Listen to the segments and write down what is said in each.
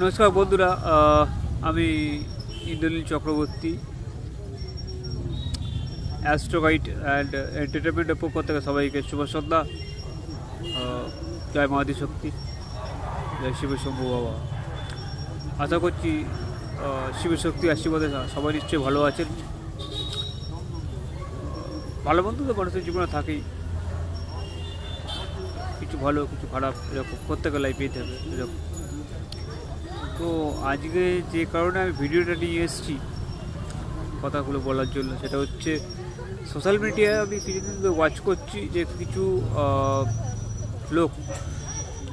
নমস্কার বন্ধুরা, আমি Indranil Chakraborty, astro guide and এন্টারটেনমেন্টের পক্ষ থেকে সবাইকে শুভ সন্ধ্যা। জয় মহাদিশক্তি, জয় শিব শম্ভু বাবা। আশা করছি শিবশক্তি আশীর্বাদে সবাই নিশ্চয়ই ভালো আছেন। ভালো বন্ধু তো মানুষের জীবনে থাকেই, কিছু ভালো কিছু খারাপ এরকম প্রত্যেকের লাইফেই থাকে এরকম। তো আজকে যে কারণে আমি ভিডিওটা নিয়ে এসেছি কথাগুলো বলার জন্য, সেটা হচ্ছে সোশ্যাল মিডিয়ায় আমি কিছুদিন ধরে ওয়াচ করছি যে কিছু লোক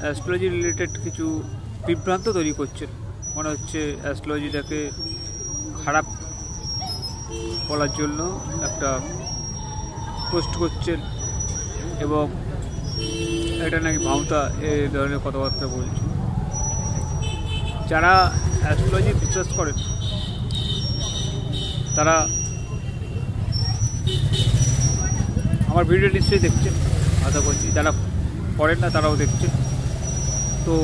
অ্যাস্ট্রোলজি রিলেটেড কিছু বিভ্রান্ত তৈরি করছেন। মনে হচ্ছে অ্যাস্ট্রোলজিটাকে খারাপ বলার জন্য একটা পোস্ট করছেন এবং এটা নাকি ভাওতা এই ধরনের কথাবার্তা বলছে। যারা অ্যাস্ট্রোলজি বিশ্বাস করেন তারা আমার ভিডিও নিশ্চয়ই দেখছেন, আশা করছি। যারা করেন না তারাও দেখছেন। তো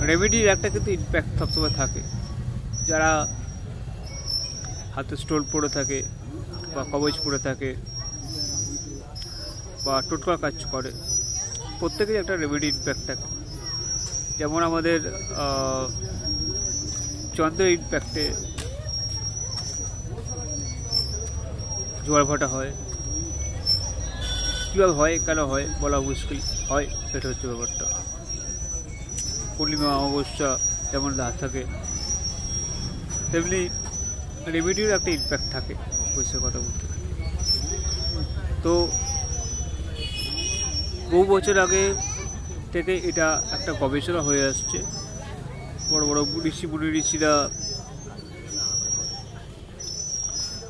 রেমেডির একটা কিন্তু ইম্প্যাক্ট সবসময় থাকে। যারা হাতে স্টোল পড়ে থাকে বা কবচ পড়ে থাকে বা টোটকা কাজ করে, প্রত্যেকেরই একটা রেমেডি ইম্প্যাক্ট থাকে। যেমন আমাদের চন্দ্রের ইম্প্যাক্টে জোয়ার ভাটা হয়। কীভাবে হয়, কেন হয় বলা মুশকিল, হয় সেটা হচ্ছে ব্যাপারটা। পূর্ণিমা অমাবস্যা যেমন রাত থাকে, তেমনি রেমেডির একটা ইম্প্যাক্ট থাকে পরিষ্কার কথা বলতে। তো বহু বছর আগে থেকে এটা একটা গবেষণা হয়ে আসছে। বড় বড় ঋষিরা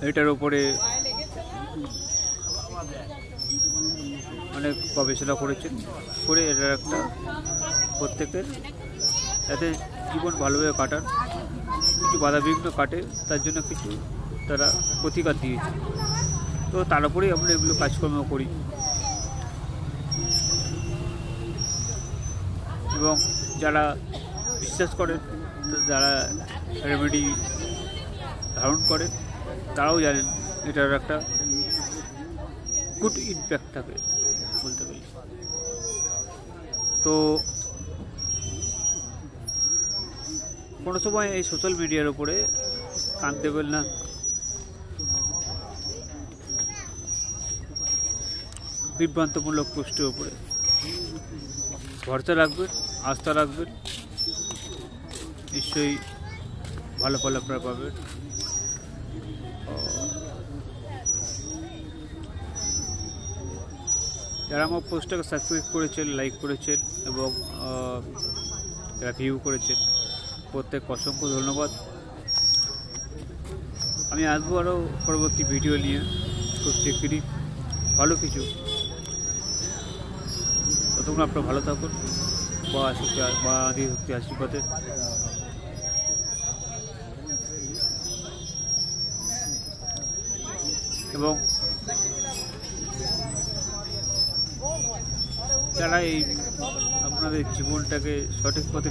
এটার উপরে অনেক গবেষণা করেছেন, করে এটার একটা প্রত্যেকের যাতে জীবন ভালোভাবে কাটান, কিছু বাধাবিঘ্ন কাটে, তার জন্য কিছু তারা প্রতিকার দিয়েছে। তো তার উপরেই আমরা এগুলো কাজকর্ম করি এবং যারা বিশ্বাস করেন, যারা রেমেডি ধারণ করেন, তারাও জানেন এটার একটা গুড ইম্প্যাক্ট থাকে বলতে পারি। তো কোনো সময় এই সোশ্যাল মিডিয়ার উপরে কান দেবেন না। বিভ্রান্তমূলক পোস্টের উপরে ভরসা রাখবেন, আস্থা রাখবেন, নিশ্চয়ই ভালো ফল আপনারা পাবেন। যারা আমার পোস্টটাকে সাবস্ক্রাইব করেছেন, লাইক করেছেন এবং যারা ভিউ করেছেন, প্রত্যেক অসংখ্য ধন্যবাদ। আমি আসবো আরও পরবর্তী ভিডিও নিয়ে খুব শিগগিরই ভালো কিছু। ততক্ষণ আপনারা ভালো থাকুন বা আদিশক্তি আশীর্বাদে। এবং যারা এই আপনাদের জীবনটাকে সঠিক পথে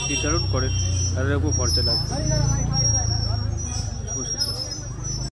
নির্ধারণ করেন, তাদের উপর ভরসা লাগবে।